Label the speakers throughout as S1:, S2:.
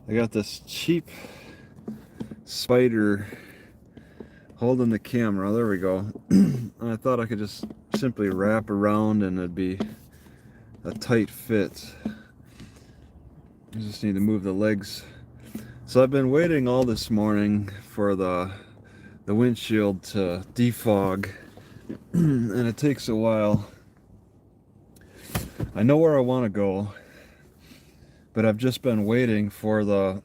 S1: I got this cheap spider holding the camera. There we go. And I thought I could just simply wrap around and it'd be a tight fit. I just need to move the legs. So I've been waiting all this morning for the windshield to defog, and it takes a while. I know where I want to go, but I've just been waiting for the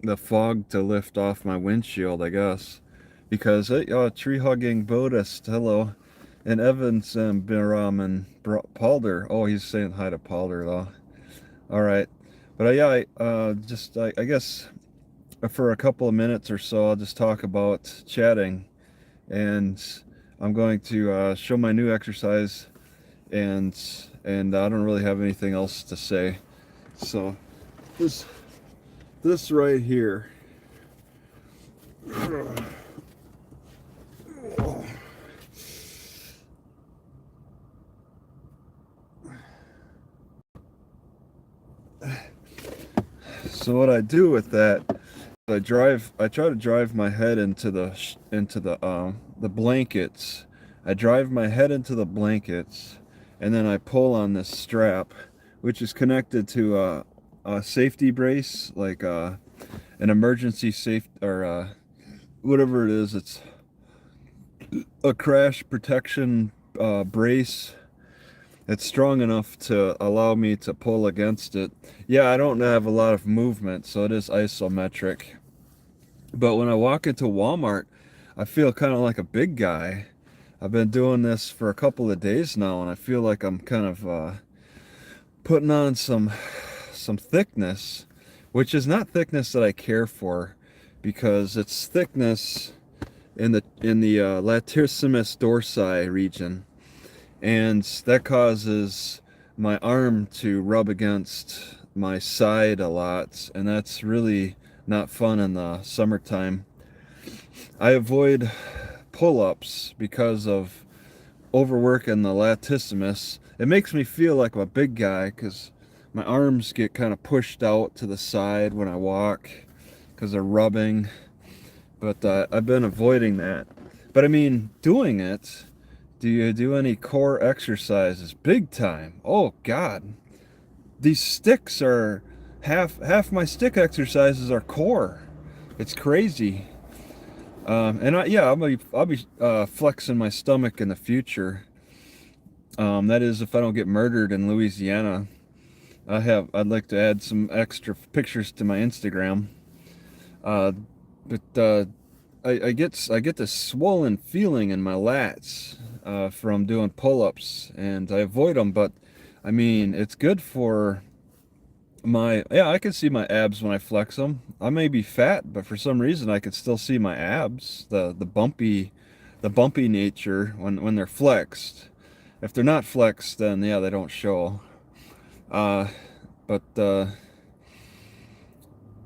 S1: the fog to lift off my windshield, I guess, because tree hugging Buddhist, hello, and Evans and Biram and Palder. Oh, he's saying hi to Palder though. All right, but I guess for a couple of minutes or so, I'll just talk about chatting, and I'm going to show my new exercise, and I don't really have anything else to say. So this right here. So what I do with that, I try to drive my head into the blankets. I drive my head into the blankets, and then I pull on this strap, which is connected to a safety brace, like an emergency safe or whatever it is. It's a crash protection brace. It's strong enough to allow me to pull against it. Yeah, I don't have a lot of movement, so it is isometric. But when I walk into Walmart, I feel kind of like a big guy. I've been doing this for a couple of days now, and I feel like I'm kind of putting on some thickness, which is not thickness that I care for, because it's thickness in the latissimus dorsi region, and that causes my arm to rub against my side a lot, and that's really not fun in the summertime. I avoid pull-ups because of overworking the latissimus. It makes me feel like I'm a big guy because my arms get kind of pushed out to the side when I walk because they're rubbing. But I've been avoiding that. But I mean, doing it, do you do any core exercises? Big time. Oh God, these sticks are half my stick exercises are core. It's crazy. And I'll be flexing my stomach in the future. That is, if I don't get murdered in Louisiana. I'd like to add some extra pictures to my Instagram. Uh, but I get this swollen feeling in my lats from doing pull-ups, and I avoid them. But I mean, it's good for I can see my abs when I flex them. I may be fat, but for some reason I could still see my abs, the bumpy nature when they're flexed. If they're not flexed, then yeah, they don't show. Uh, but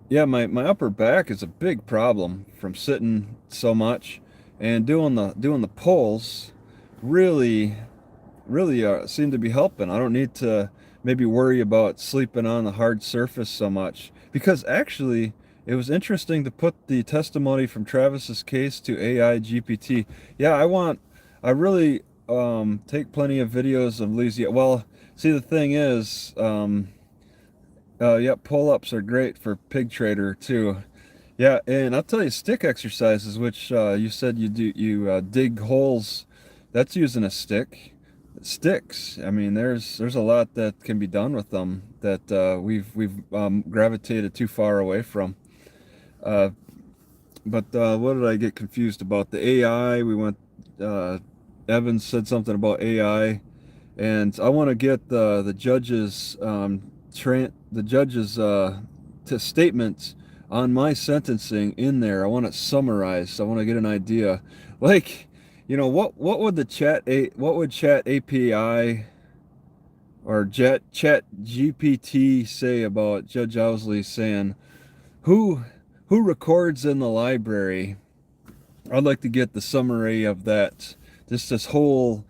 S1: yeah, my upper back is a big problem from sitting so much, and doing the pulls really seem to be helping. I don't need to maybe worry about sleeping on the hard surface so much, because actually it was interesting to put the testimony from Travis's case to AI GPT. Yeah, I really take plenty of videos of Louisiana. Well, see, the thing is, yeah, pull-ups are great for pig trader too. Yeah, and I'll tell you, stick exercises, which you said you dig holes. That's using a stick. Sticks. I mean, there's a lot that can be done with them that we've gravitated too far away from. Uh, but what did I get confused about? The AI. We went. Evans said something about AI, and I want to get the judges to statements on my sentencing in there. I want it summarized. I want to get an idea, like, what would what would Chat API or Chat GPT say about Judge Owsley saying who records in the library? I'd like to get the summary of that, just his whole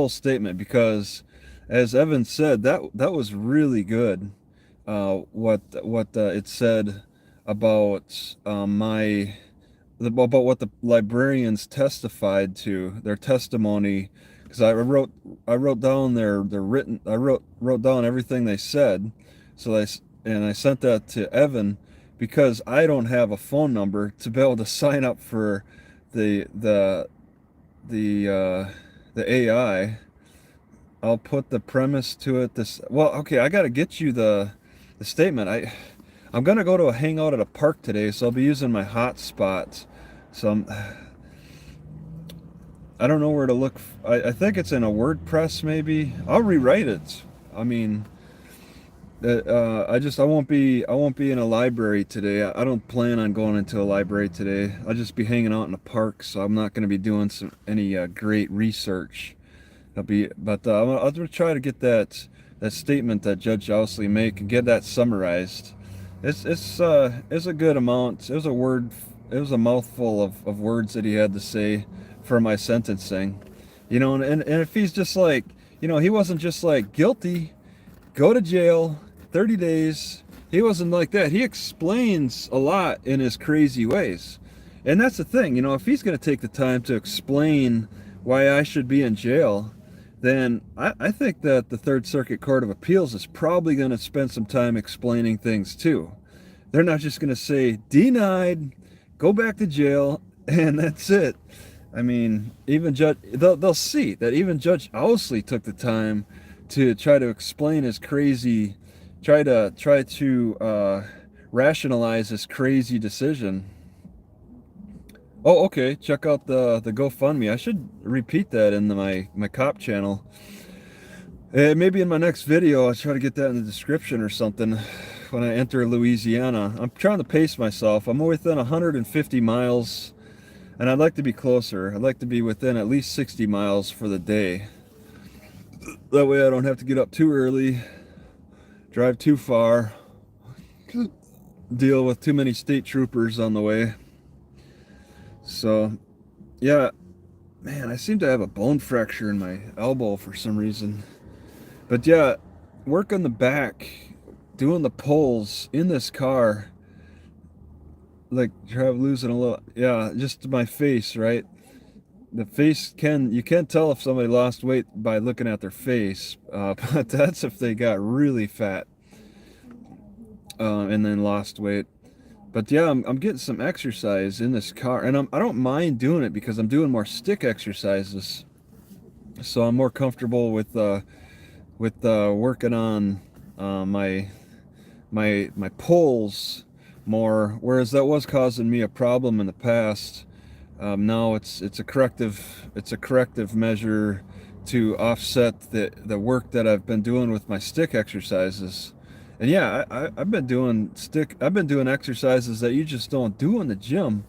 S1: statement, because as Evan said, that was really good. what it said about about what the librarians testified to, their testimony, because I wrote down their written I wrote down everything they said, so I sent that to Evan because I don't have a phone number to be able to sign up for the the the the AI. I'll put the premise to it. Okay, I got to get you the statement. I'm gonna go to a hangout at a park today, so I'll be using my hotspot. So I don't know where to look. I think it's in a WordPress maybe. I'll rewrite it. I mean, I won't be in a library today. I don't plan on going into a library today. I'll just be hanging out in a park, so I'm not going to be doing any great research. I'll try to get that statement that Judge Owsley made and get that summarized. It's a good amount. It was a mouthful of words that he had to say for my sentencing. And if he's just like, he wasn't just like guilty, go to jail, 30 days. He wasn't like that. He explains a lot in his crazy ways. And that's the thing, if he's going to take the time to explain why I should be in jail, then I think that the Third Circuit Court of Appeals is probably going to spend some time explaining things too. They're not just going to say, denied, go back to jail, and that's it. I mean, they'll see that even Judge Owsley took the time to try to explain his crazy, try to rationalize his crazy decision. Oh, okay. Check out the GoFundMe. I should repeat that in my cop channel. Maybe in my next video, I'll try to get that in the description or something when I enter Louisiana. I'm trying to pace myself. I'm within 150 miles, and I'd like to be closer. I'd like to be within at least 60 miles for the day. That way I don't have to get up too early, drive too far, deal with too many state troopers on the way. So, yeah, man, I seem to have a bone fracture in my elbow for some reason. But yeah, work on the back, doing the pulls in this car, like losing a little, yeah, just my face, right? The face you can tell if somebody lost weight by looking at their face, but that's if they got really fat and then lost weight. But yeah, I'm getting some exercise in this car, and I don't mind doing it because I'm doing more stick exercises, so I'm more comfortable with working on my pulls more. Whereas that was causing me a problem in the past. Now it's a corrective measure to offset the work that I've been doing with my stick exercises. And yeah, I've been doing exercises that you just don't do in the gym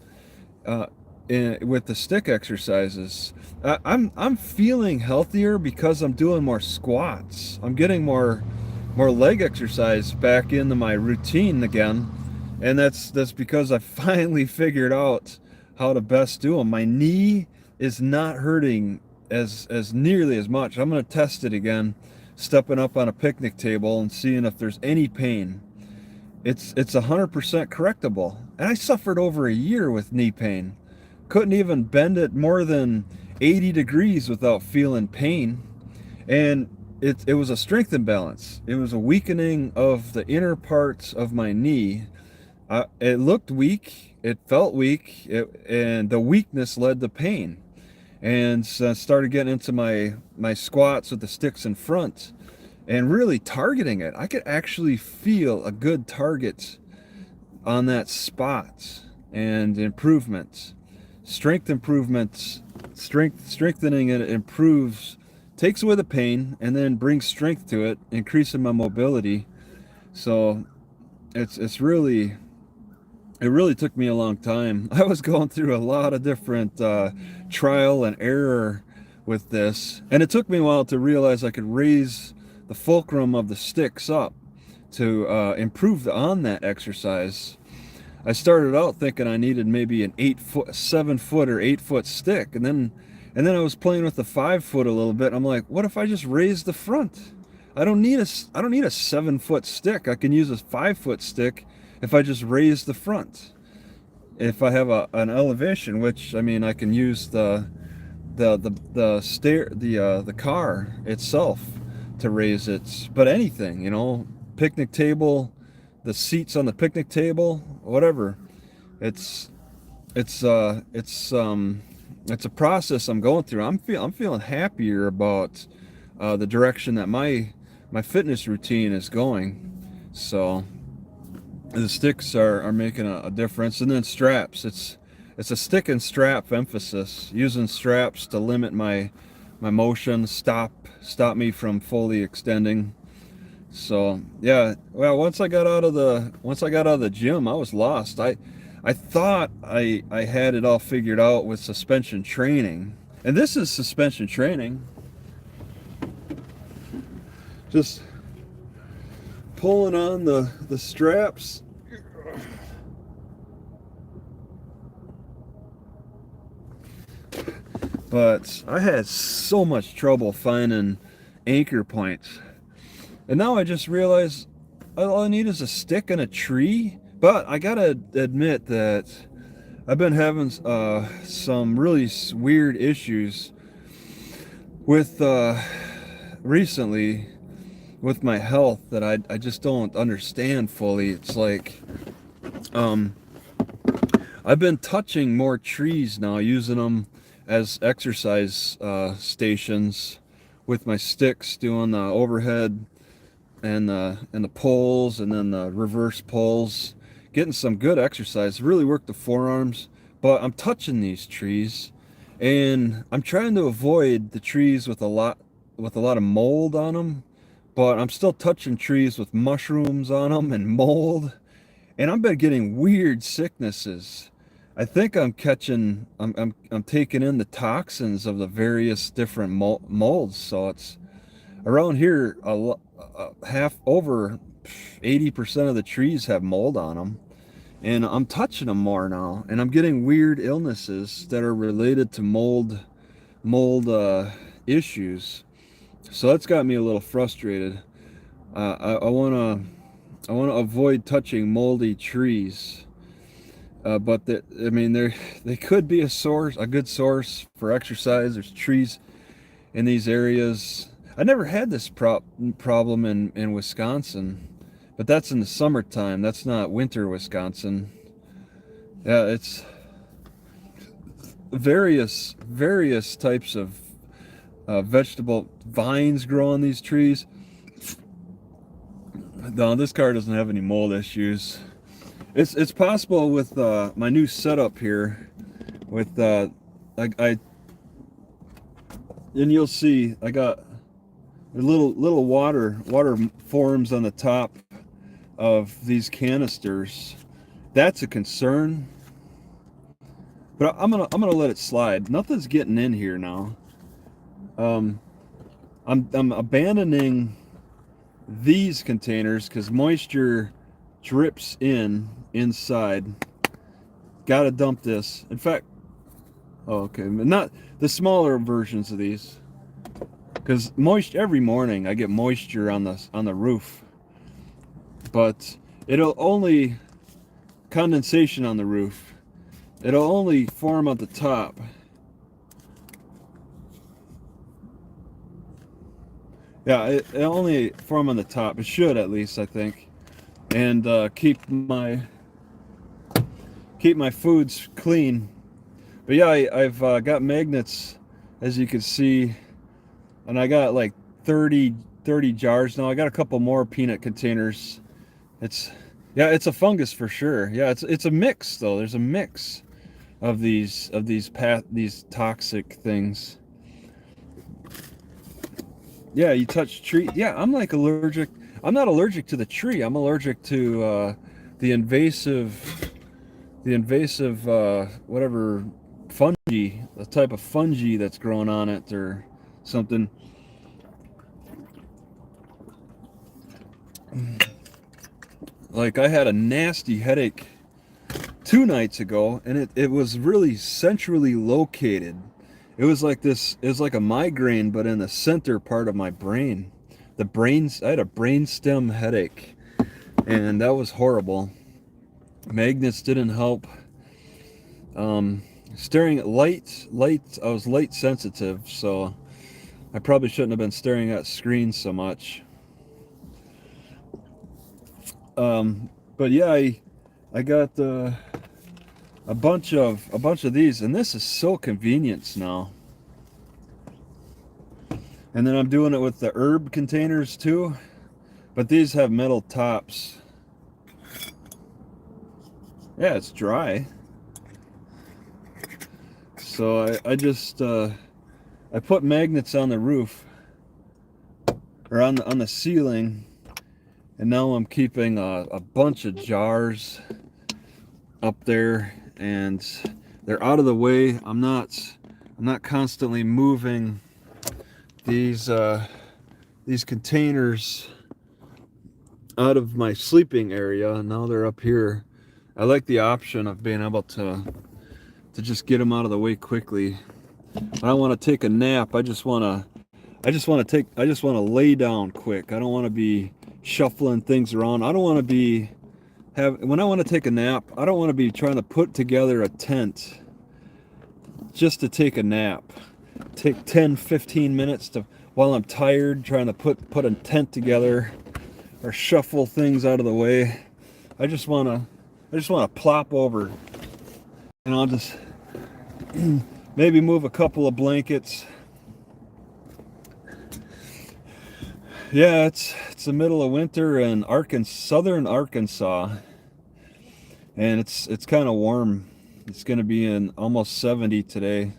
S1: with the stick exercises. I'm feeling healthier because I'm doing more squats. I'm getting more leg exercise back into my routine again, and that's because I finally figured out how to best do them. My knee is not hurting as nearly as much. I'm going to test it again, stepping up on a picnic table and seeing if there's any pain. It's 100% correctable. And I suffered over a year with knee pain. Couldn't even bend it more than 80 degrees without feeling pain. And it was a strength imbalance. It was a weakening of the inner parts of my knee. It looked weak. It felt weak. And the weakness led to pain. And so I started getting into my squats with the sticks in front and really targeting it. I could actually feel a good target on that spot and improvements. Strengthening it improves, takes away the pain, and then brings strength to it, increasing my mobility. So it really took me a long time. I was going through a lot of different trial and error with this, and it took me a while to realize I could raise the fulcrum of the sticks up to improve on that exercise. I started out thinking I needed maybe an 7 foot or 8 foot stick, and then I was playing with the 5 foot a little bit. I'm like, what if I just raise the front? I don't need a 7-foot stick. I can use a 5-foot stick if I just raise the front. If I have an elevation, which I mean, I can use the car itself to raise it. But anything, you know, picnic table, the seats on the picnic table, whatever. It's it's a process I'm going through. I'm feeling happier about the direction that my fitness routine is going. So the sticks are making a difference. And then straps. It's a stick and strap emphasis. Using straps to limit my motion, stop me from fully extending. So yeah, well, once I got out of the gym, I was lost. I thought I had it all figured out with suspension training, and this is suspension training. Just pulling on the straps. But I had so much trouble finding anchor points. And now I just realized all I need is a stick and a tree. But I gotta admit that I've been having some really weird issues with recently with my health that I just don't understand fully. It's like I've been touching more trees now, using them as exercise stations with my sticks, doing the overhead and the pulls, and then the reverse pulls, getting some good exercise. Really work the forearms. But I'm touching these trees, and I'm trying to avoid the trees with a lot of mold on them, but I'm still touching trees with mushrooms on them and mold, and I've been getting weird sicknesses. I think I'm taking in the toxins of the various different molds. So it's around here, over 80% of the trees have mold on them, and I'm touching them more now, and I'm getting weird illnesses that are related to mold issues. So that's got me a little frustrated. I want to avoid touching moldy trees. But I mean, they could be a good source for exercise. There's trees in these areas. I never had this problem in Wisconsin, but that's in the summertime. That's not winter Wisconsin. Yeah, it's various types of vegetable vines grow on these trees. No, this car doesn't have any mold issues. It's possible with my new setup here, with and you'll see I got little water forms on the top of these canisters. That's a concern, but I'm gonna let it slide. Nothing's getting in here now. I'm abandoning these containers because moisture drips inside. Gotta dump this. In fact, okay, not the smaller versions of these, because every morning I get moisture on the roof, but it'll only condensation on the roof. It'll only form at the top. Yeah, it'll only form on the top. It should, at least, I think. And keep my foods clean. But yeah, I've got magnets, as you can see, and I got like 30 jars now. I got a couple more peanut containers. It's a fungus for sure. Yeah, it's a mix though. There's a mix of these toxic things. Yeah, you touch tree. Yeah, I'm like allergic. I'm not allergic to the tree. I'm allergic to the invasive whatever fungi, the type of fungi that's growing on it or something. Like, I had a nasty headache 2 nights ago, and it was really centrally located. It was like a migraine, but in the center part of my brain. I had a brainstem headache, and that was horrible. Magnets didn't help. Staring at light, I was light sensitive, so I probably shouldn't have been staring at screens so much. But yeah, I got a bunch of these, and this is so convenient now. And then I'm doing it with the herb containers too, but these have metal tops. Yeah, it's dry. So I just I put magnets on the roof, or on the ceiling, and now I'm keeping a bunch of jars up there, and they're out of the way. I'm not constantly moving these containers out of my sleeping area. Now they're up here. I like the option of being able to just get them out of the way quickly. I don't want to take a nap. I just want to lay down quick. I don't want to be shuffling things around. I don't want to be when I want to take a nap, I don't want to be trying to put together a tent just to take a nap. Take 10-15 minutes while I'm tired, trying to put a tent together or shuffle things out of the way. I just want to plop over, and I'll just maybe move a couple of blankets. Yeah, it's the middle of winter in southern Arkansas, and it's kind of warm. It's going to be in almost 70 today,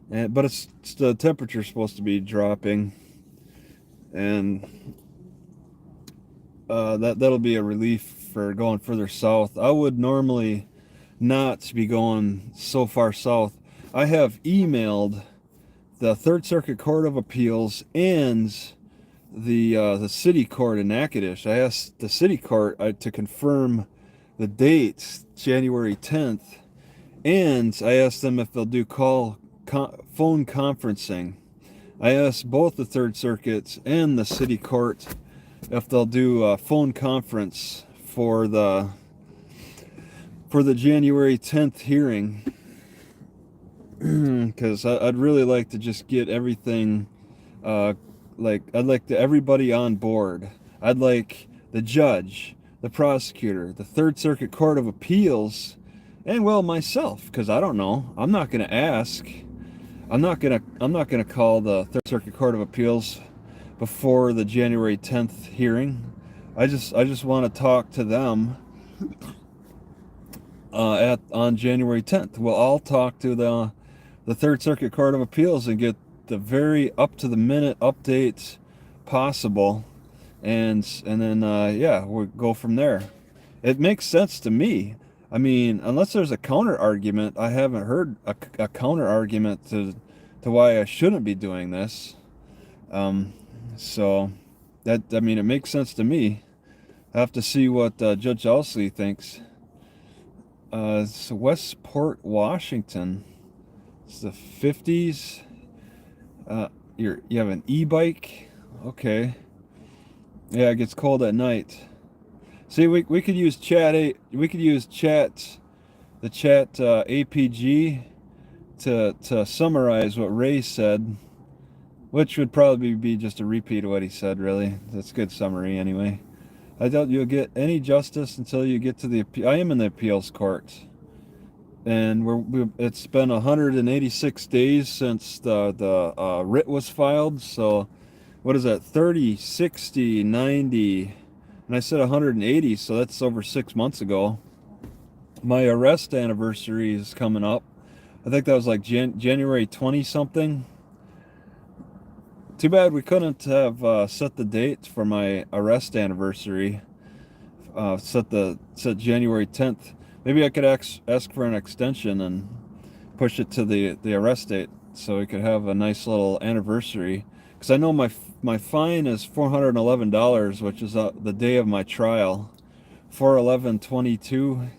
S1: but it's the temperature's supposed to be dropping, and that'll be a relief for going further south. I would normally not be going so far south. I have emailed the Third Circuit Court of Appeals and the city court in Natchitoches. I asked the city court to confirm the date, January 10th, and I asked them if they'll do phone conferencing. I asked both the Third Circuit and the city court if they'll do a phone conference for the January 10th hearing, because I'd really like to just get everything, I'd like everybody on board. I'd like the judge, the prosecutor, the Third Circuit Court of Appeals, and well, myself, because I don't know. I'm not going to ask. I'm not going to call the Third Circuit Court of Appeals before the January 10th hearing. I just want to talk to them on January 10th. We'll all talk to the Third Circuit Court of Appeals and get the very up to the minute updates possible, and then yeah, we'll go from there. It makes sense to me. I mean, unless there's a counter argument, I haven't heard a counter argument to why I shouldn't be doing this. So that, I mean, it makes sense to me. I have to see what Judge Owsley thinks. It's Westport, Washington. It's the 50s. You have an e-bike. Okay. Yeah, it gets cold at night. See, we could use the chat APG to summarize what Ray said, which would probably be just a repeat of what he said. Really, that's a good summary anyway. I doubt you'll get any justice until you get to I am in the appeals court, and it's been 186 days since the writ was filed. So what is that? 30, 60, 90, and I said 180, so that's over 6 months ago. My arrest anniversary is coming up. I think that was like January 20 something. Too bad we couldn't have set the date for my arrest anniversary. Set January 10th. Maybe I could ask for an extension and push it to the arrest date, so we could have a nice little anniversary. Because I know my fine is $411, which is the day of my trial, 4/11/22.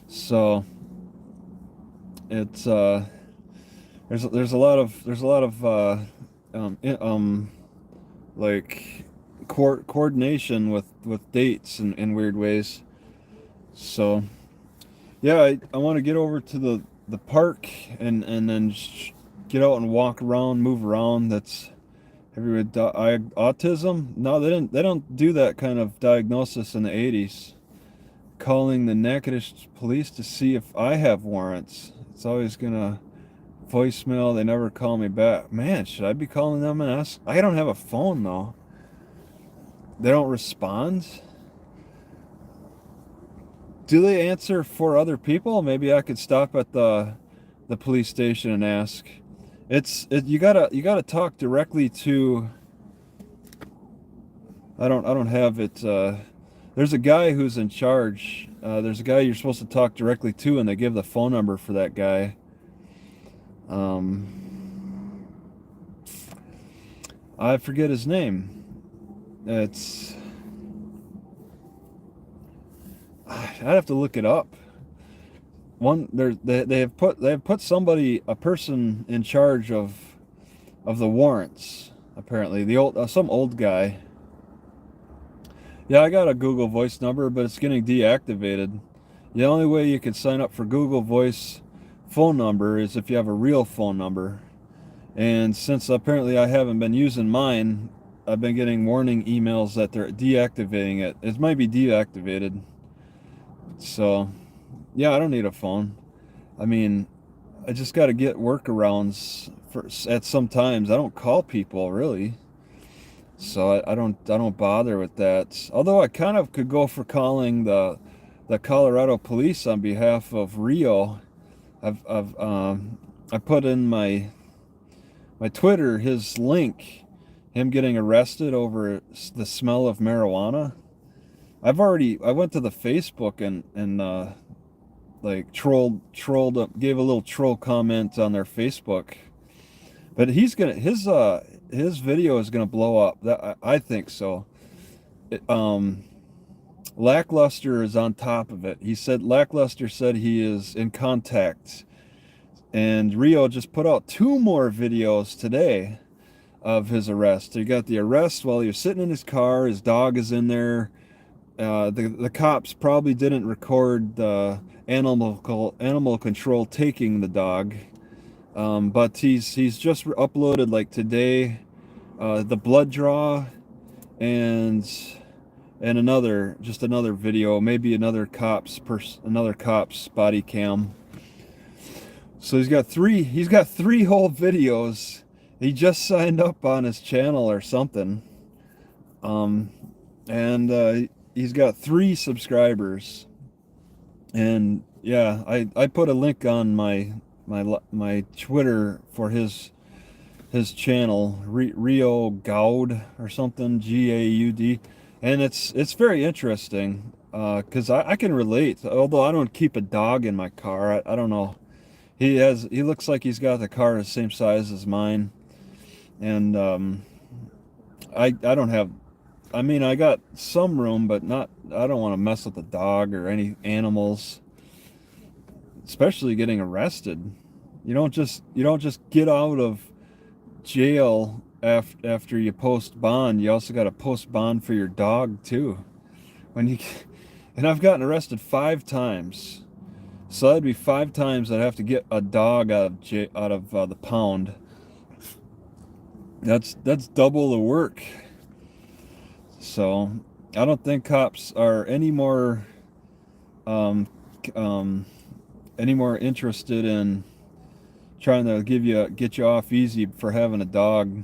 S1: So it's there's a lot of like coordination with dates in weird ways. So yeah, I want to get over to the park and then get out and walk around, move around. That's everywhere. Autism? No, they don't do that kind of diagnosis in the 80s. Calling the Natchitoches police to see if I have warrants. It's always gonna voicemail. They never call me back. Man, should I be calling them and ask? I don't have a phone though. They don't respond. Do they answer for other people? Maybe I could stop at the police station and ask. You gotta talk directly to. I don't have it. There's a guy who's in charge. There's a guy you're supposed to talk directly to, and they give the phone number for that guy. I forget his name. I'd have to look it up. They have put somebody, a person in charge of the warrants. Apparently, some old guy. Yeah, I got a Google Voice number, but it's getting deactivated. The only way you can sign up for Google Voice phone number is if you have a real phone number. And since apparently I haven't been using mine, I've been getting warning emails that they're deactivating it. It might be deactivated. So, yeah, I don't need a phone. I mean, I just got to get workarounds at some times. I don't call people really. So I don't bother with that. Although I kind of could go for calling the Colorado police on behalf of Rio. I put in my Twitter his link, him getting arrested over the smell of marijuana. I went to the Facebook and like trolled up, gave a little troll comment on their Facebook. But his video is gonna blow up. I think so. Lackluster is on top of it. Lackluster said he is in contact, and Rio just put out 2 more videos today of his arrest. He got the arrest while he was sitting in his car. His dog is in there. The cops probably didn't record the animal control taking the dog. But he's just uploaded like today the blood draw and another video, maybe another cop's body cam. So he's got three whole videos. He just signed up on his channel or something. And he's got 3 subscribers. And yeah, I put a link on my Twitter for his channel, Rio Gaud or something, Gaud, and it's very interesting because I can relate. Although I don't keep a dog in my car, I don't know. He looks like he's got the car the same size as mine, and I don't have. I mean, I got some room, but not. I don't want to mess with the dog or any animals, especially getting arrested. You don't just get out of jail after you post bond. You also got to post bond for your dog too. And I've gotten arrested 5 times, so that'd be 5 times I'd have to get a dog out of the pound. That's double the work. So I don't think cops are any more interested in trying to get you off easy for having a dog.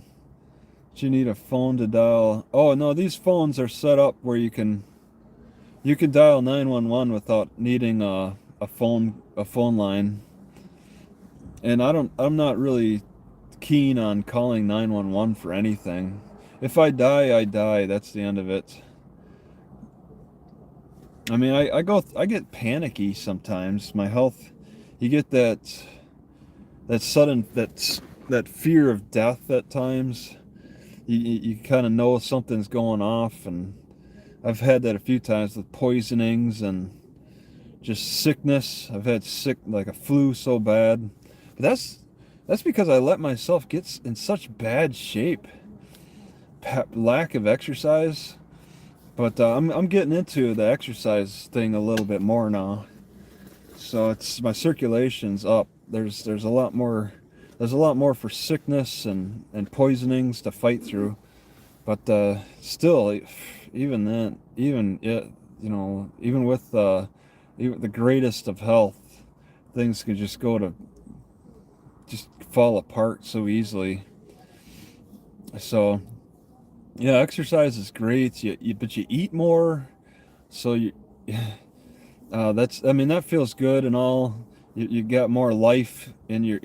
S1: But you need a phone to dial. Oh no, these phones are set up where you can dial 911 without needing a phone line. And I'm not really keen on calling 911 for anything. If I die, I die. That's the end of it. I mean, I get panicky sometimes. My health, you get that sudden that fear of death at times. You kind of know something's going off, and I've had that a few times with poisonings and just sickness. I've had like a flu so bad, but that's because I let myself get in such bad shape. lack of exercise, but I'm getting into the exercise thing a little bit more now. So it's my circulation's up. There's a lot more. There's a lot more for sickness and poisonings to fight through. But still, even then, even it, even with even the greatest of health, things can just fall apart so easily. So yeah, exercise is great. But you eat more, so you that feels good and all. You got more life in your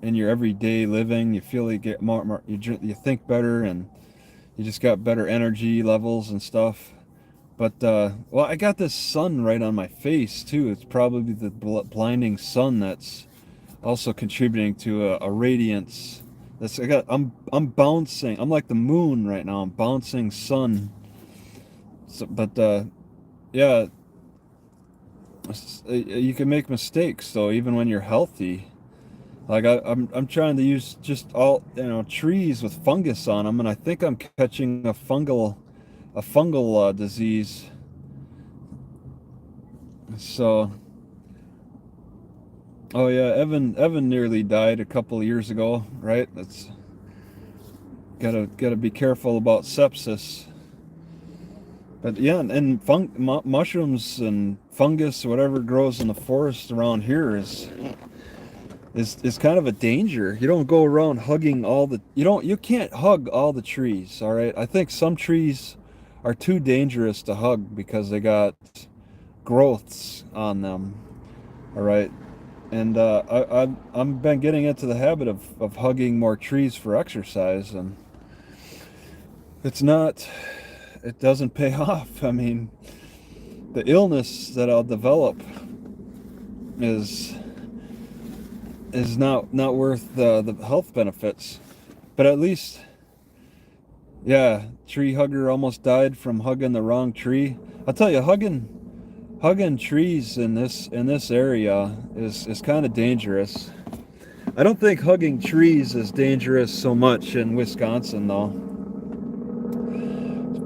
S1: everyday living. You feel you get more you think better, and you just got better energy levels and stuff. But well, I got this sun right on my face too. It's probably the blinding sun that's also contributing to a radiance. I'm bouncing. I'm like the moon right now. I'm bouncing sun. So, but yeah, you can make mistakes though, even when you're healthy. Like I'm trying to use just all trees with fungus on them, and I think I'm catching a fungal disease. So, oh yeah, Evan nearly died a couple of years ago, right? That's gotta be careful about sepsis. But yeah, and mushrooms and fungus, whatever grows in the forest around here is kind of a danger. You don't go around hugging you can't hug all the trees, all right? I think some trees are too dangerous to hug because they got growths on them, all right? And I've been getting into the habit of hugging more trees for exercise, and it doesn't pay off. I mean, the illness that I'll develop is not worth the health benefits. But at least, yeah, tree hugger almost died from hugging the wrong tree. I'll tell you, hugging trees in this area is kind of dangerous. I don't think hugging trees is dangerous so much in Wisconsin though.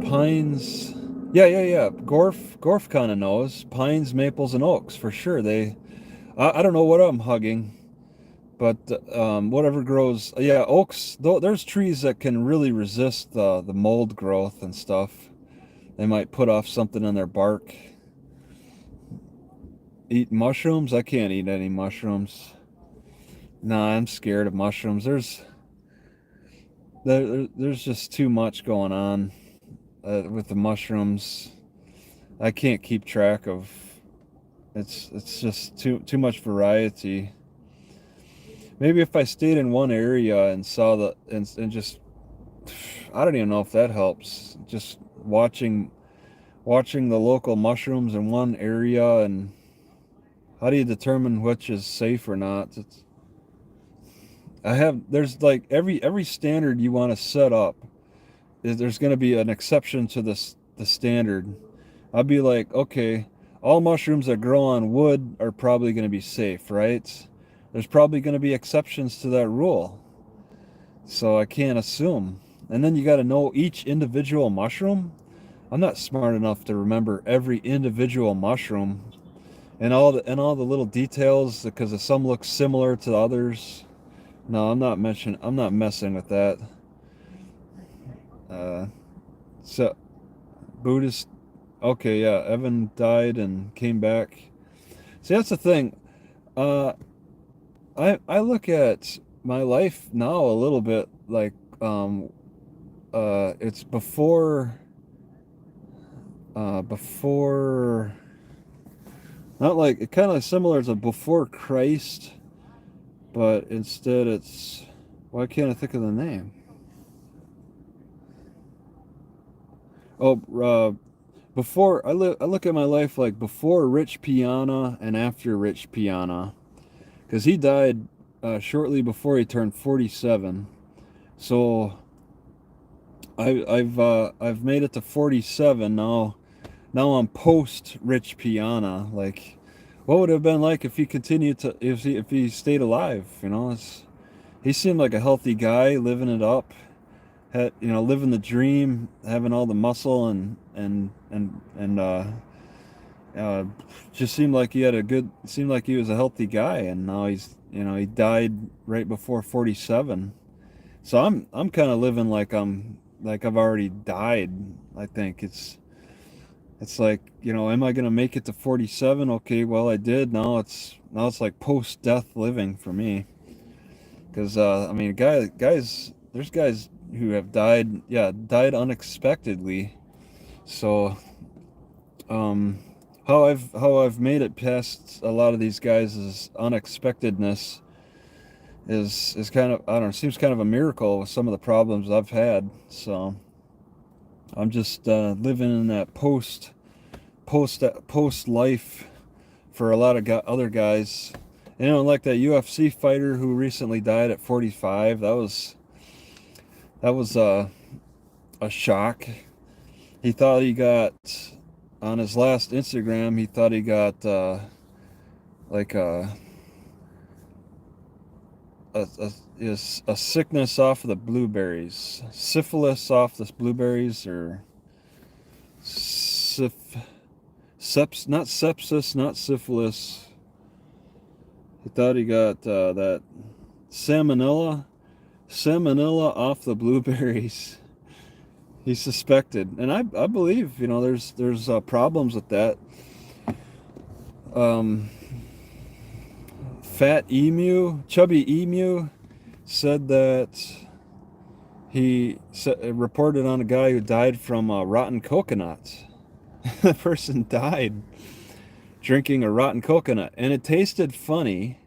S1: Pines, yeah. Gorf kind of knows. Pines, maples, and oaks for sure. I don't know what I'm hugging, but whatever grows. Yeah, oaks. There's trees that can really resist the mold growth and stuff. They might put off something in their bark. Eat mushrooms? I can't eat any mushrooms. Nah, I'm scared of mushrooms. There's just too much going on with the mushrooms. I can't keep track of. It's just too much variety. Maybe if I stayed in one area and saw and just, I don't even know if that helps. Just watching the local mushrooms in one area, and how do you determine which is safe or not? There's like every standard you want to set up, there's going to be an exception to the standard. I'd be like, okay, all mushrooms that grow on wood are probably going to be safe, right? There's probably going to be exceptions to that rule. So I can't assume. And then you got to know each individual mushroom. I'm not smart enough to remember every individual mushroom and all the little details, because some look similar to others. No, I'm not messing with that. So Buddhist. Okay, yeah, Evan died and came back. See, that's the thing. I look at my life now a little bit like it's before, not like, it kind of similar to before Christ, but instead it's, why can't I think of the name? Oh, before I look at my life like before Rich Piana and after Rich Piana, because he died shortly before he turned 47. So I've made it to 47 now. Now I'm post Rich Piana. Like, what would it have been like if he continued to if he stayed alive? He seemed like a healthy guy, living it up. had, living the dream, having all the muscle and uh, just seemed like seemed like he was a healthy guy, and now he died right before 47. So I'm kind of living like I've already died. I think it's like, am I gonna make it to 47? Okay, well I did. Now it's like post-death living for me. Because I mean, there's guys who have died, yeah, died unexpectedly. So um, how I've made it past a lot of these guys' unexpectedness is kind of, I don't know, seems kind of a miracle with some of the problems I've had. So I'm just living in that post life for a lot of other guys. Like that UFC fighter who recently died at 45. That was a shock. He thought he got, on his last Instagram, he thought he got like a, a sickness off of the blueberries, syphilis off the blueberries, or not sepsis, not syphilis. He thought he got that salmonella off the blueberries. He suspected, and I believe, there's problems with that. Chubby Emu said that reported on a guy who died from rotten coconut. The person died drinking a rotten coconut, and it tasted funny,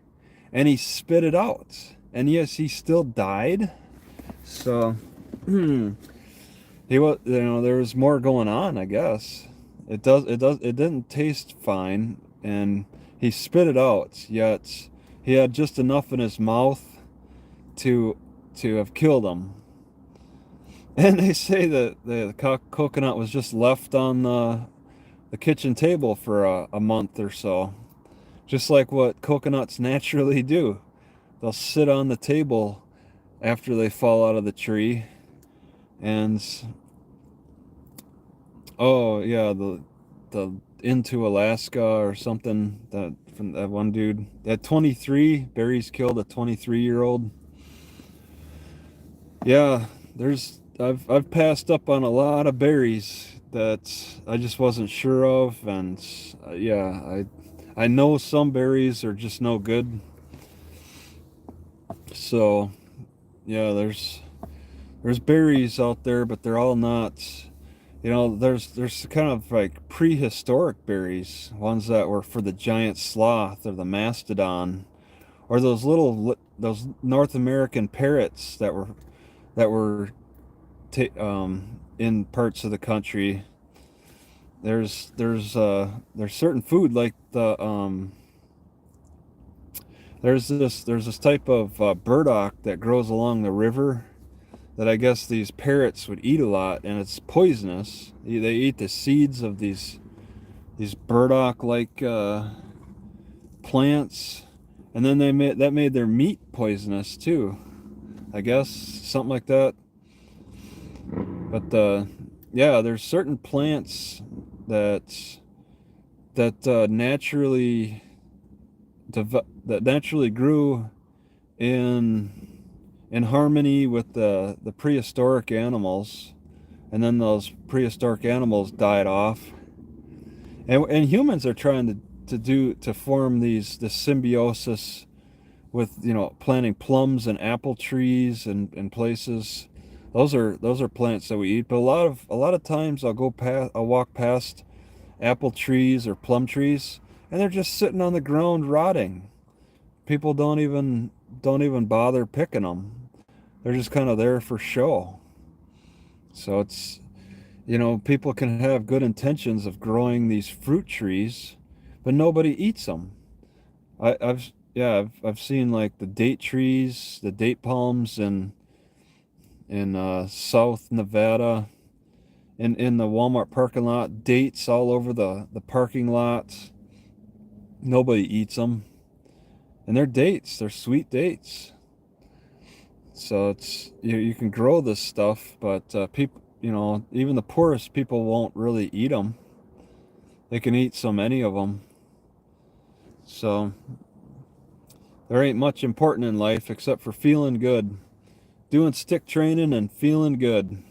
S1: and he spit it out. And yes, he still died. So, he was, there was more going on, I guess. It didn't taste fine, and he spit it out. Yet he had just enough in his mouth to have killed him. And they say that the coconut was just left on the kitchen table for a month or so, just like what coconuts naturally do. They'll sit on the table after they fall out of the tree. And oh yeah, the Into Alaska or something, that from that one dude, that 23 berries killed a 23-year-old. Yeah, I've passed up on a lot of berries that I just wasn't sure of, and yeah, I know some berries are just no good. So yeah, there's berries out there, but they're all not. There's kind of like prehistoric berries, ones that were for the giant sloth or the mastodon, or those North American parrots that were in parts of the country. There's certain food like there's this type of burdock that grows along the river that I guess these parrots would eat a lot, and it's poisonous. They eat the seeds of these burdock like plants, and then that made their meat poisonous too. I guess something like that. But yeah, there's certain plants that naturally that naturally grew in harmony with the prehistoric animals, and then those prehistoric animals died off, and humans are trying to form this symbiosis with, planting plums and apple trees and places. Those are plants that we eat, but a lot of times I'll walk past apple trees or plum trees, and they're just sitting on the ground rotting. People don't even bother picking them. They're just kind of there for show. So it's, people can have good intentions of growing these fruit trees, but nobody eats them. I've seen like the date trees, the date palms in South Nevada, in the Walmart parking lot, dates all over the parking lot. Nobody eats them, and they're dates. They're sweet dates. So it's you can grow this stuff, but people, even the poorest people won't really eat them. They can eat so many of them. So there ain't much important in life except for feeling good, doing stick training and feeling good.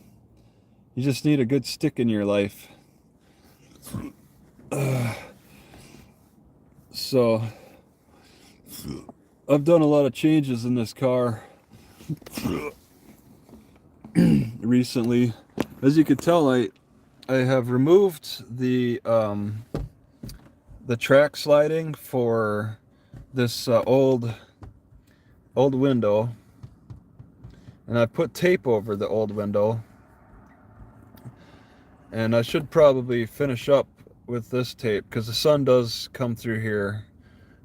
S1: You just need a good stick in your life. So I've done a lot of changes in this car recently. As you can tell, I have removed the track sliding for this old window, and I put tape over the old window, and I should probably finish up with this tape because the sun does come through here.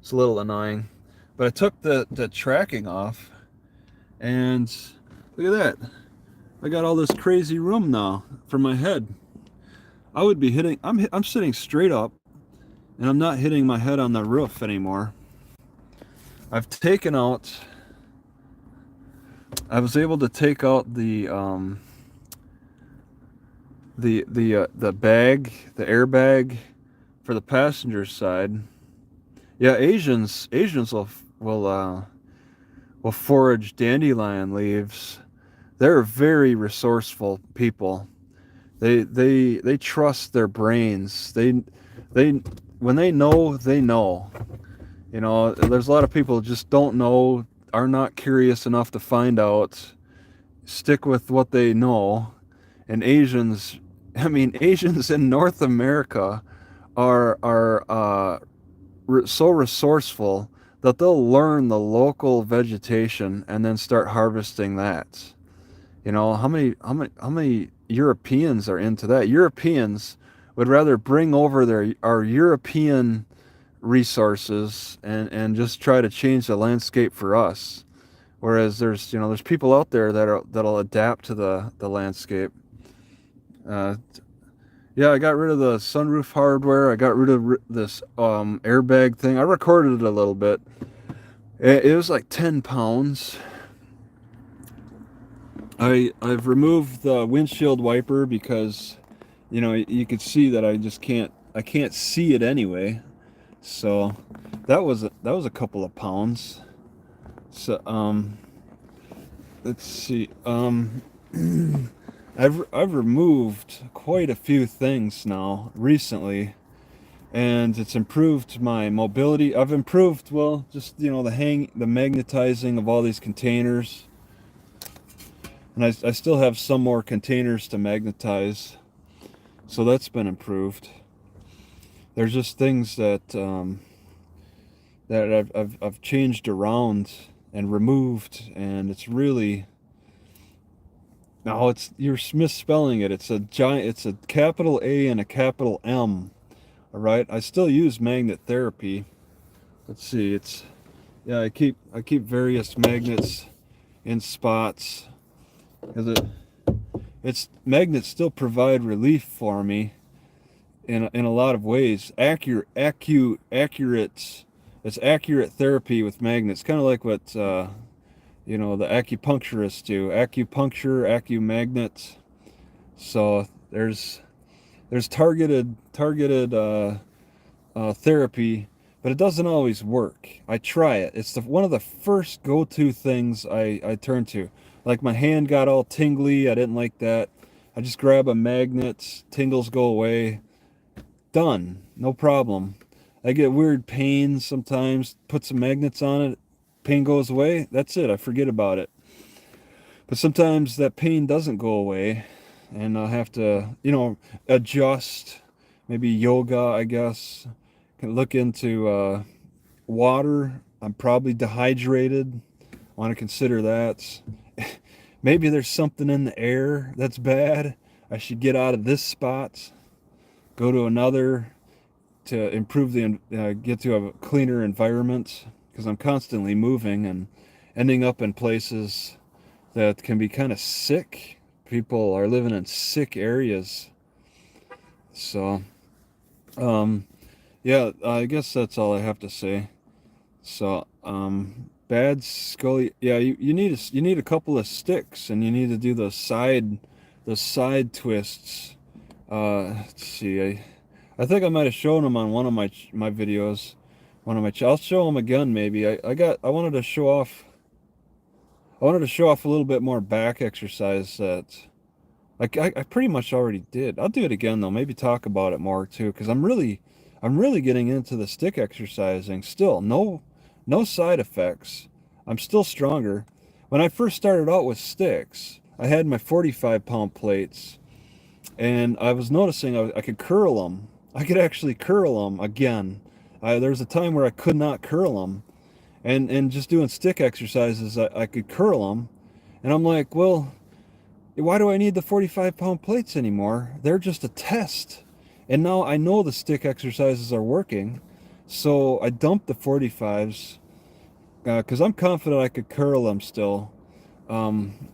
S1: It's a little annoying, but I took the tracking off, and look at that. I got all this crazy room now for my head. I would be hitting, I'm sitting straight up, and I'm not hitting my head on the roof anymore. I've taken out, I was able to take out the bag, the airbag for the passenger side. Yeah, Asians will forage dandelion leaves. They're very resourceful people. They trust their brains. They when they know, they know. There's a lot of people who just don't know, are not curious enough to find out, stick with what they know. And Asians, Asians in North America are so resourceful that they'll learn the local vegetation and then start harvesting that. How many Europeans are into that? Europeans would rather bring over our European resources and just try to change the landscape for us. Whereas there's people out there that'll adapt to the landscape. Yeah, I got rid of the sunroof hardware. I got rid of this airbag thing. I recorded it a little bit. It was like 10 pounds. I've removed the windshield wiper because you could see that I can't see it anyway. So that was a couple of pounds. So let's see. I've removed quite a few things now recently, and it's improved my mobility. I've improved, well, just the magnetizing of all these containers, and I still have some more containers to magnetize, so that's been improved. There's just things that I've changed around and removed, and it's really, no, you're misspelling it. It's a capital A and a capital M. All right. I still use magnet therapy. Let's see. Yeah. I keep various magnets in spots because magnets still provide relief for me in a lot of ways. Accurate. It's accurate therapy with magnets, kind of like what the acupuncturists do. Acupuncture, AcuMagnet. So there's targeted therapy, but it doesn't always work. I try it. It's one of the first go-to things I turn to. Like my hand got all tingly. I didn't like that. I just grab a magnet, tingles go away. Done. No problem. I get weird pain sometimes. Put some magnets on it. Pain goes away. That's it. I forget about it. But sometimes that pain doesn't go away, and I have to, adjust. Maybe yoga, I guess. Can look into water. I'm probably dehydrated. Want to consider that. Maybe there's something in the air that's bad. I should get out of this spot, go to another to improve get to a cleaner environment, because I'm constantly moving and ending up in places that can be kind of sick. People are living in sick areas. So, yeah, I guess that's all I have to say. So, Bad scully. Yeah, you need a couple of sticks, and you need to do the side twists. Let's see. I think I might have shown them on one of my videos, one of my. I'll show them again maybe. I wanted to show off. I wanted to show off a little bit more back exercise that I pretty much already did. I'll do it again though. Maybe talk about it more too, because I'm really getting into the stick exercising. Still, no side effects. I'm still stronger. When I first started out with sticks, I had my 45-pound plates, and I was noticing I could curl them. I could actually curl them again. There was a time where I could not curl them, and just doing stick exercises, I could curl them, and I'm like, well, why do I need the 45-pound plates anymore? They're just a test. And now I know the stick exercises are working, so I dumped the 45s because I'm confident I could curl them still. Um,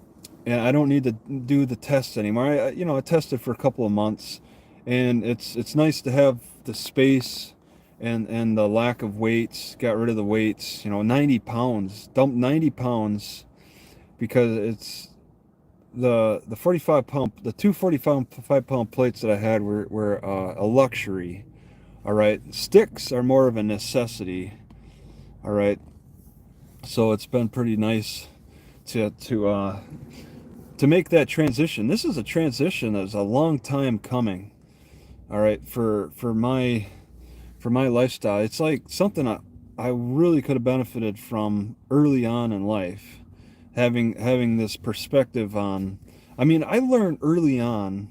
S1: and I don't need to do the tests anymore. I tested for a couple of months, and it's nice to have the space and the lack of weights. Got rid of the weights. 90 pounds. Dumped 90 pounds because it's the 45-pound, the two 45-pound plates that I had were a luxury. All right, sticks are more of a necessity. All right, so it's been pretty nice to make that transition. This is a transition that's a long time coming. All right, for my lifestyle, it's like something I really could have benefited from early on in life. Having this perspective on, I mean, I learned early on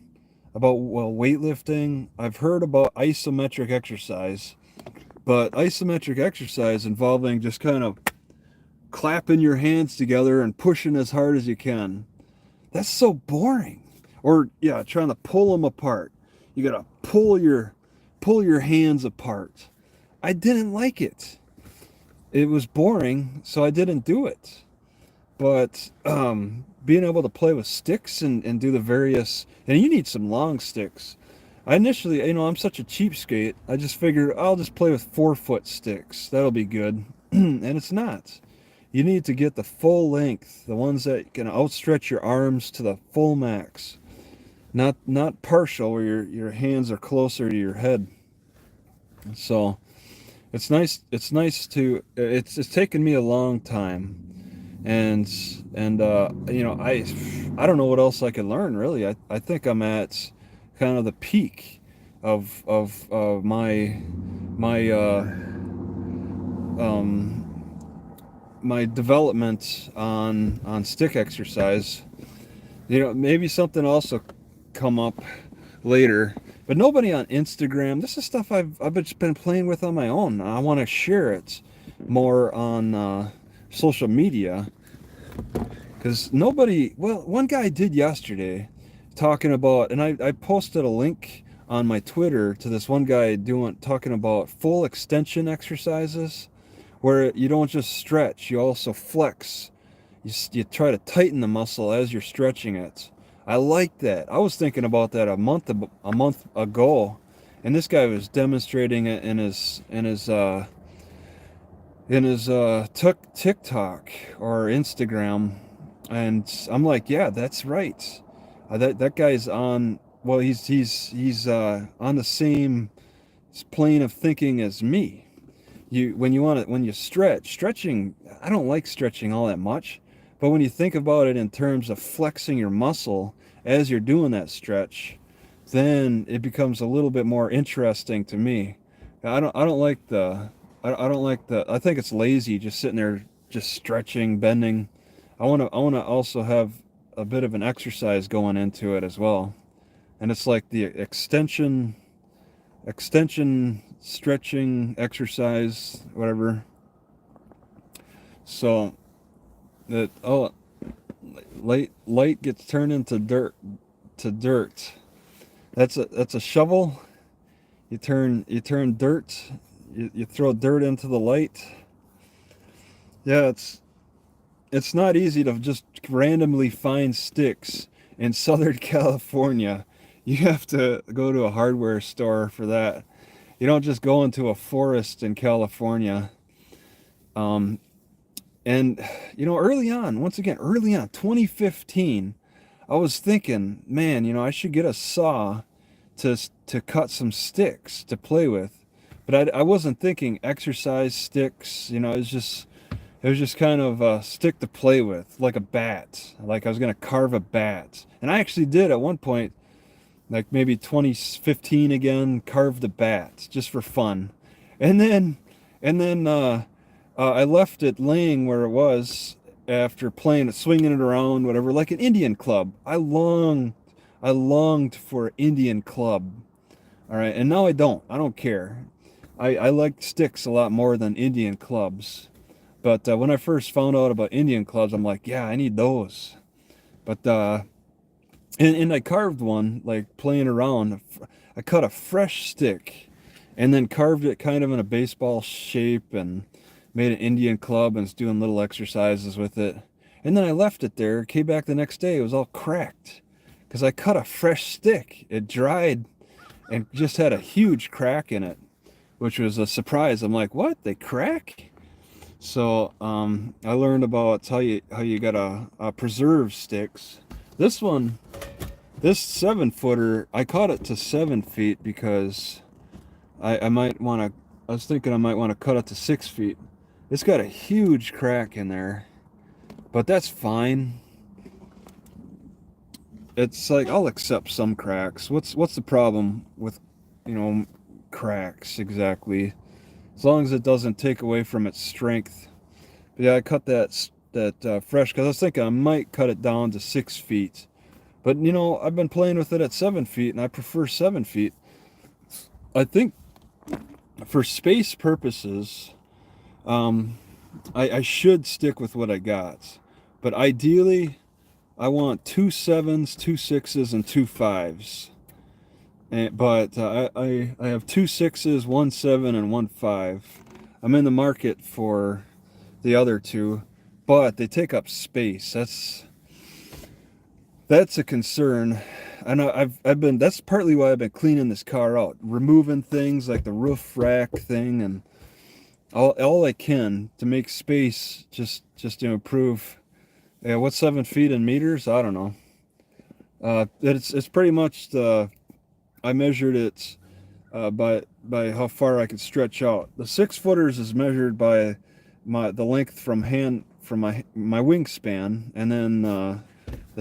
S1: about, well, weightlifting. I've heard about isometric exercise, but isometric exercise involving just kind of clapping your hands together and pushing as hard as you can. That's so boring. Or yeah, trying to pull them apart. You gotta pull your hands apart. I didn't like it. It was boring, so I didn't do it. But being able to play with sticks and do the various, and you need some long sticks. I initially, I'm such a cheapskate, I just figured I'll just play with 4-foot sticks. That'll be good. And it's not. You need to get the full length, the ones that can outstretch your arms to the full max. Not partial, where your hands are closer to your head. So it's nice to, it's taken me a long time. And I don't know what else I could learn, really. I think I'm at kind of the peak of my my development on stick exercise. Maybe something also come up later, but nobody on Instagram. This is stuff I've just been playing with on my own. I want to share it more on social media, because nobody, well, one guy did yesterday, talking about, and I posted a link on my Twitter to this one guy talking about full extension exercises, where you don't just stretch, you also flex. You try to tighten the muscle as you're stretching it. I like that. I was thinking about that a month ago, and this guy was demonstrating it in his TikTok or Instagram, and I'm like, yeah, that's right. That guy's on. Well, he's on the same plane of thinking as me. When you stretching, I don't like stretching all that much, but when you think about it in terms of flexing your muscle as you're doing that stretch, then it becomes a little bit more interesting to me. I don't like the I don't like the, I think it's lazy just sitting there just stretching, bending. I want to also have a bit of an exercise going into it as well. And it's like the extension stretching exercise, whatever. So that, light gets turned into dirt. That's a shovel. You turn dirt. You throw dirt into the light. Yeah, it's not easy to just randomly find sticks in Southern California. You have to go to a hardware store for that. You don't just go into a forest in California. And you know, early on, once again, early on, 2015, I was thinking, man, you know, I should get a saw to cut some sticks to play with. But I wasn't thinking exercise sticks, you know, it was just kind of a stick to play with, like a bat. Like I was gonna carve a bat. And I actually did at one point, like maybe 2015 again, carved a bat just for fun. And then I left it laying where it was after playing it, swinging it around, whatever, like an Indian club. I longed for an Indian club. All right, and now I don't. I don't care. I like sticks a lot more than Indian clubs. But when I first found out about Indian clubs, I'm like, yeah, I need those. But and I carved one, like playing around. I cut a fresh stick and then carved it kind of in a baseball shape and made an Indian club and was doing little exercises with it. And then I left it there, came back the next day, it was all cracked because I cut a fresh stick. It dried and just had a huge crack in it, which was a surprise. I'm like, what? They crack? So I learned about how you gotta preserve sticks. This one, this 7-footer, I caught it to 7 feet because I might want to. I was thinking I might want to cut it to 6 feet. It's got a huge crack in there, but that's fine. It's like I'll accept some cracks. What's the problem with, you know, cracks exactly? As long as it doesn't take away from its strength. But yeah, I cut that fresh because I was thinking I might cut it down to 6 feet. But you know, I've been playing with it at 7 feet, and I prefer 7 feet. I think for space purposes, I should stick with what I got. But ideally, I want 2 7s, 2 6s, and 2 5s. But I have 2 6s, 1 7, and 1 5. I'm in the market for the other two, but they take up space. That's a concern. I know I've been. That's partly why I've been cleaning this car out, removing things like the roof rack thing and all I can to make space, just to improve. Yeah, what's 7 feet in meters? I don't know. It's pretty much the. I measured it by how far I could stretch out. The 6-footers is measured by the length from my wingspan, and then the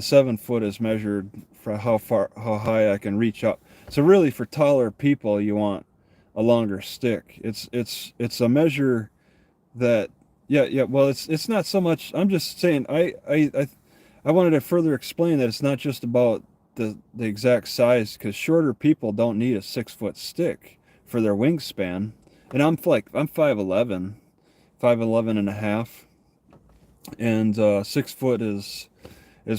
S1: 7 foot is measured for how high I can reach up. So really, for taller people, you want a longer stick. It's a measure that yeah. Well, it's not so much. I'm just saying I wanted to further explain that it's not just about the exact size, because shorter people don't need a 6-foot stick for their wingspan. And I'm 5'11", 5'11 and a half, and 6 foot is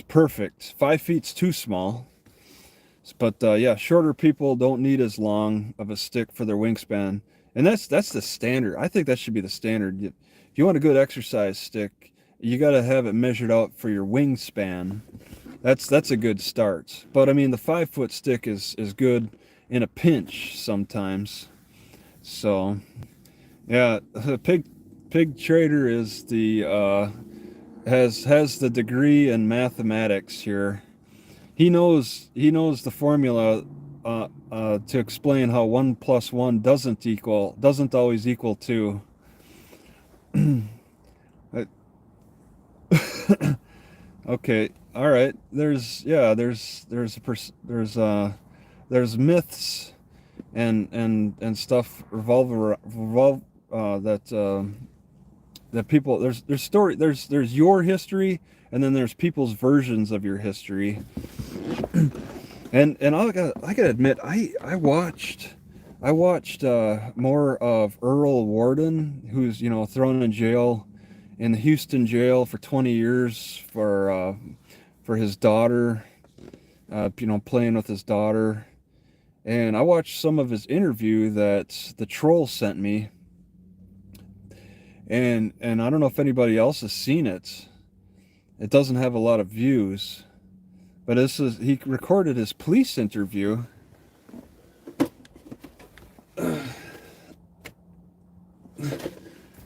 S1: perfect. 5 feet's too small. But yeah, shorter people don't need as long of a stick for their wingspan, and that's the standard. I think that should be the standard. If you want a good exercise stick, you got to have it measured out for your wingspan. That's a good start. But I mean, the 5-foot stick is good in a pinch sometimes. So yeah, the pig trader is the has the degree in mathematics here. He knows the formula to explain how 1 + 1 doesn't always equal 2. Okay, all right. There's myths and stuff that people there's your history, and then there's people's versions of your history. And I gotta admit, I watched more of Earl Warden, who's, you know, thrown in jail in the Houston jail for 20 years for his daughter, you know, playing with his daughter. And I watched some of his interview that the troll sent me, and I don't know if anybody else has seen it. It doesn't have a lot of views, but he recorded his police interview.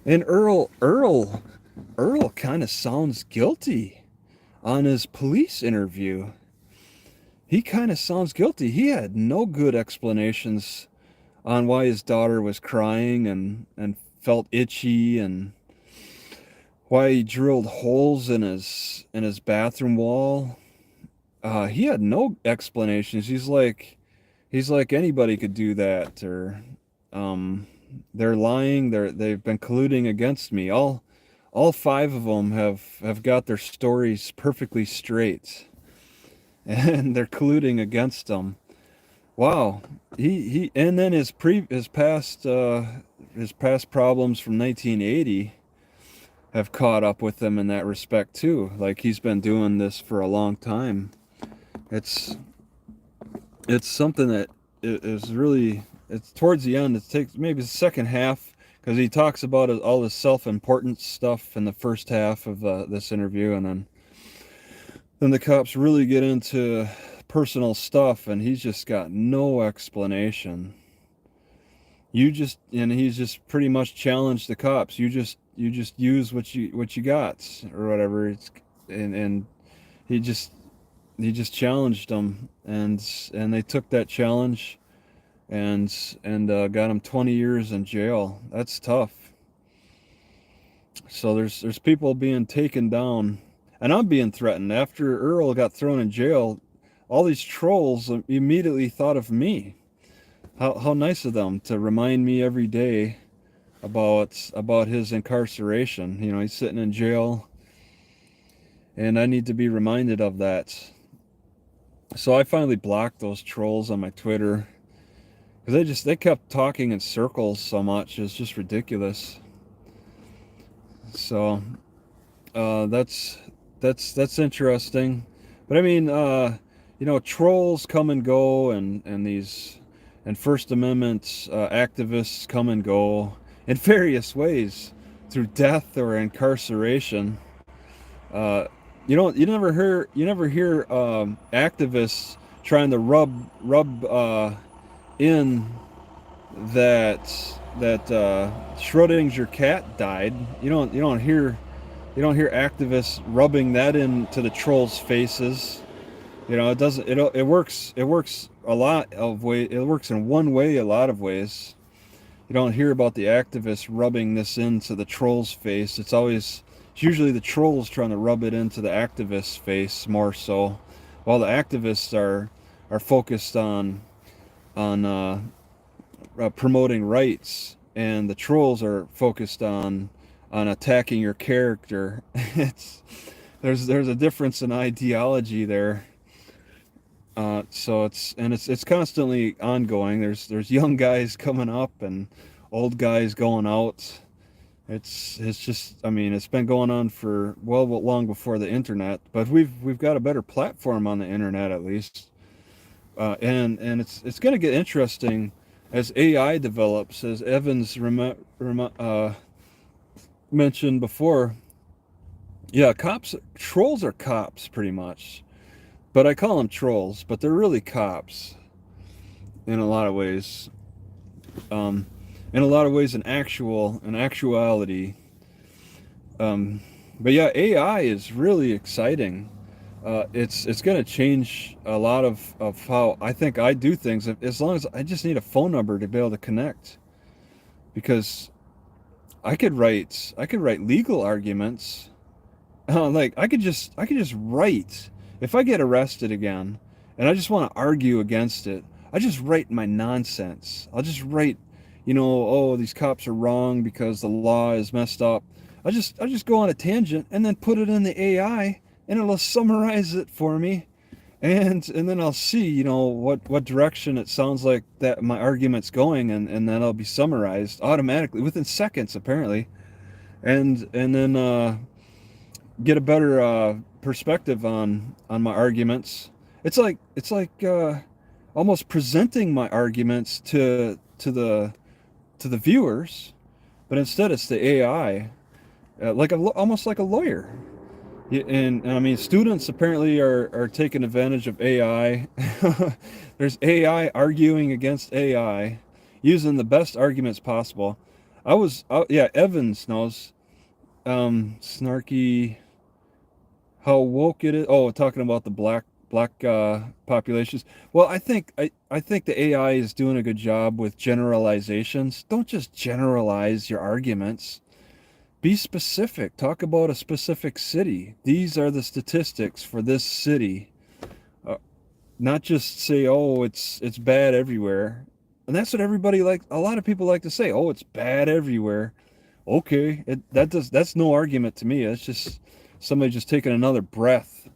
S1: And Earl Earl kind of sounds guilty on his police interview. He kind of sounds guilty. He had no good explanations on why his daughter was crying and felt itchy, and why he drilled holes in his bathroom wall. He had no explanations. He's like anybody could do that, or they're lying. They've been colluding against me. All five of them have got their stories perfectly straight, and they're colluding against him. Wow. He and then his past problems from 1980 have caught up with him in that respect too. Like, he's been doing this for a long time. It's something that is really, it's towards the end. It takes maybe the second half, because he talks about all this self-importance stuff in the first half of this interview, and then the cops really get into personal stuff, and he's just got no explanation. He's just pretty much challenged the cops. You just use what you got, or whatever. And he just challenged them, and they took that challenge, and got him 20 years in jail. That's tough. So there's people being taken down, and I'm being threatened. After Earl got thrown in jail, all these trolls immediately thought of me. How nice of them to remind me every day about his incarceration. You know, he's sitting in jail, and I need to be reminded of that. So I finally blocked those trolls on my Twitter, because they kept talking in circles so much. It's just ridiculous. So that's interesting. But I mean, trolls come and go, and First Amendment activists come and go in various ways, through death or incarceration. You never hear activists trying to rub in that Schrodinger's cat died. You don't hear activists rubbing that into the trolls' faces. It works a lot of ways. It works in one way, a lot of ways. You don't hear about the activists rubbing this into the troll's face. It's usually the trolls trying to rub it into the activist's face more so, while the activists are focused on promoting rights, and the trolls are focused on attacking your character. There's a difference in ideology there. So it's constantly ongoing. There's young guys coming up and old guys going out. It's just, I mean, it's been going on for long before the internet, but we've got a better platform on the internet, at least. And it's going to get interesting as AI develops, as Evans mentioned before. Yeah, trolls are cops pretty much. But I call them trolls, but they're really cops in a lot of ways. In actuality. But yeah, AI is really exciting. It's going to change a lot of how I think I do things, as long as I just need a phone number to be able to connect. Because I could write legal arguments. Like I could just write. If I get arrested again and I just want to argue against it, I just write my nonsense. I'll just write, oh, these cops are wrong because the law is messed up. I just go on a tangent and then put it in the AI, and it'll summarize it for me. And then I'll see, what direction it sounds like that my argument's going, and then it'll be summarized automatically within seconds, apparently. And then get a better perspective on my arguments. It's like almost presenting my arguments to the viewers, but instead it's the AI, almost like a lawyer. And I mean, students apparently are taking advantage of AI. There's AI arguing against AI, using the best arguments possible. Evans knows. snarky, how woke it is. Oh, talking about the black populations. Well, I think the AI is doing a good job with generalizations. Don't just generalize your arguments. Be specific. Talk about a specific city. These are the statistics for this city. Uh, Not just say, "Oh, it's bad everywhere." And that's what everybody like. A lot of people like to say, "Oh, it's bad everywhere." Okay, that's no argument to me. It's just somebody just taking another breath,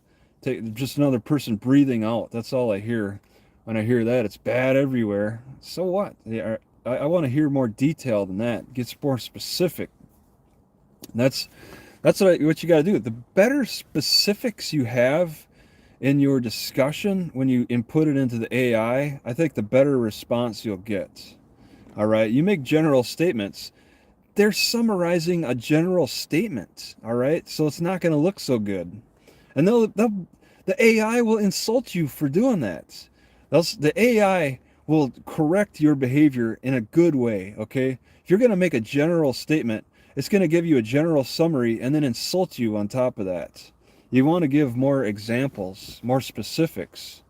S1: just another person breathing out. That's all I hear when I hear that. It's bad everywhere. So what? Yeah, I want to hear more detail than that. Get more specific. That's what you got to do. The better specifics you have in your discussion when you input it into the AI, I think the better response you'll get. All right, you make general statements. They're summarizing a general statement, all right? So it's not going to look so good. And the AI will insult you for doing that. The AI will correct your behavior in a good way, okay? If you're going to make a general statement, it's going to give you a general summary and then insult you on top of that. You want to give more examples, more specifics.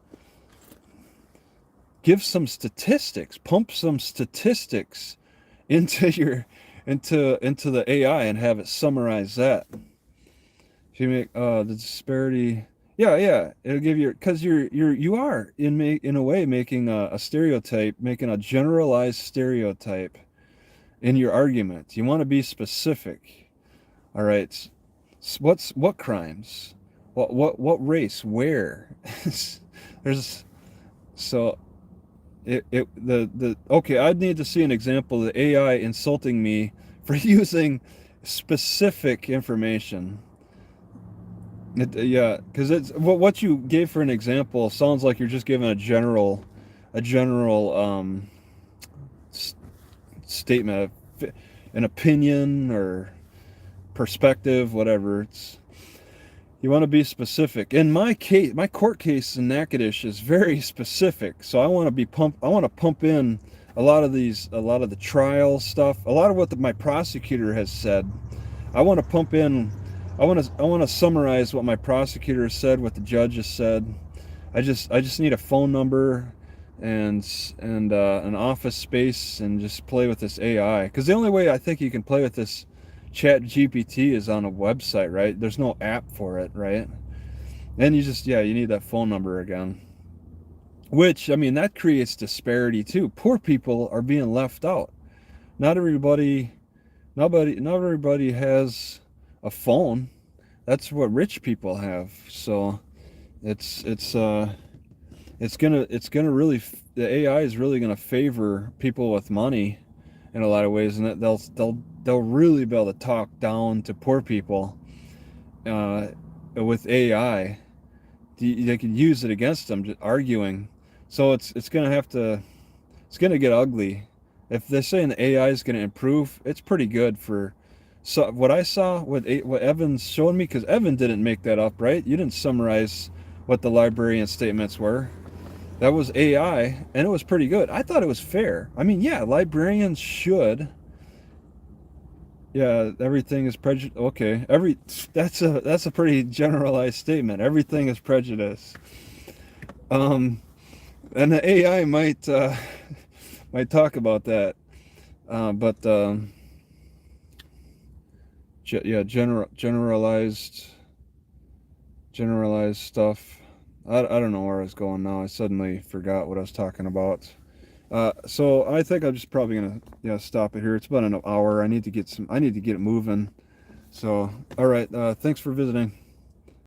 S1: Give some statistics, pump some statistics into the AI and have it summarize that. If you make the disparity, yeah, it'll give you, because you are in a way making a stereotype, making a generalized stereotype in your argument. You want to be specific. All right, what crimes, what race, where? There's so. Okay, I'd need to see an example of the AI insulting me for using specific information. Yeah, because it's what you gave for an example sounds like you're just giving a general statement, an opinion or perspective, whatever. You want to be specific. In my case, my court case in Natchitoches is very specific. So I want to pump in a lot of the trial stuff, a lot of what my prosecutor has said. I want to pump in. I want to summarize what my prosecutor has said, what the judge has said. I just need a phone number and an office space and just play with this AI. Because the only way I think you can play with this Chat GPT is on a website, right? There's no app for it, right? And you need that phone number again. Which, I mean, that creates disparity too. Poor people are being left out. Not everybody has a phone. That's what rich people have. So it's gonna really, the AI is really gonna favor people with money in a lot of ways, and they'll really be able to talk down to poor people with AI. They can use it against them, just arguing. So it's gonna get ugly. If they're saying the AI is gonna improve, it's pretty good for. So what I saw, what Evan's showing me, because Evan didn't make that up, right? You didn't summarize what the librarian statements were. That was AI, and it was pretty good. I thought it was fair. I mean, yeah, librarians should. Yeah, everything is prejudice. Okay, that's a pretty generalized statement. Everything is prejudice. And the AI might talk about that, but yeah, generalized stuff. I don't know where I was going now. I suddenly forgot what I was talking about. So I think I'm just probably gonna stop it here. It's about an hour. I need to get it moving. So all right. Thanks for visiting.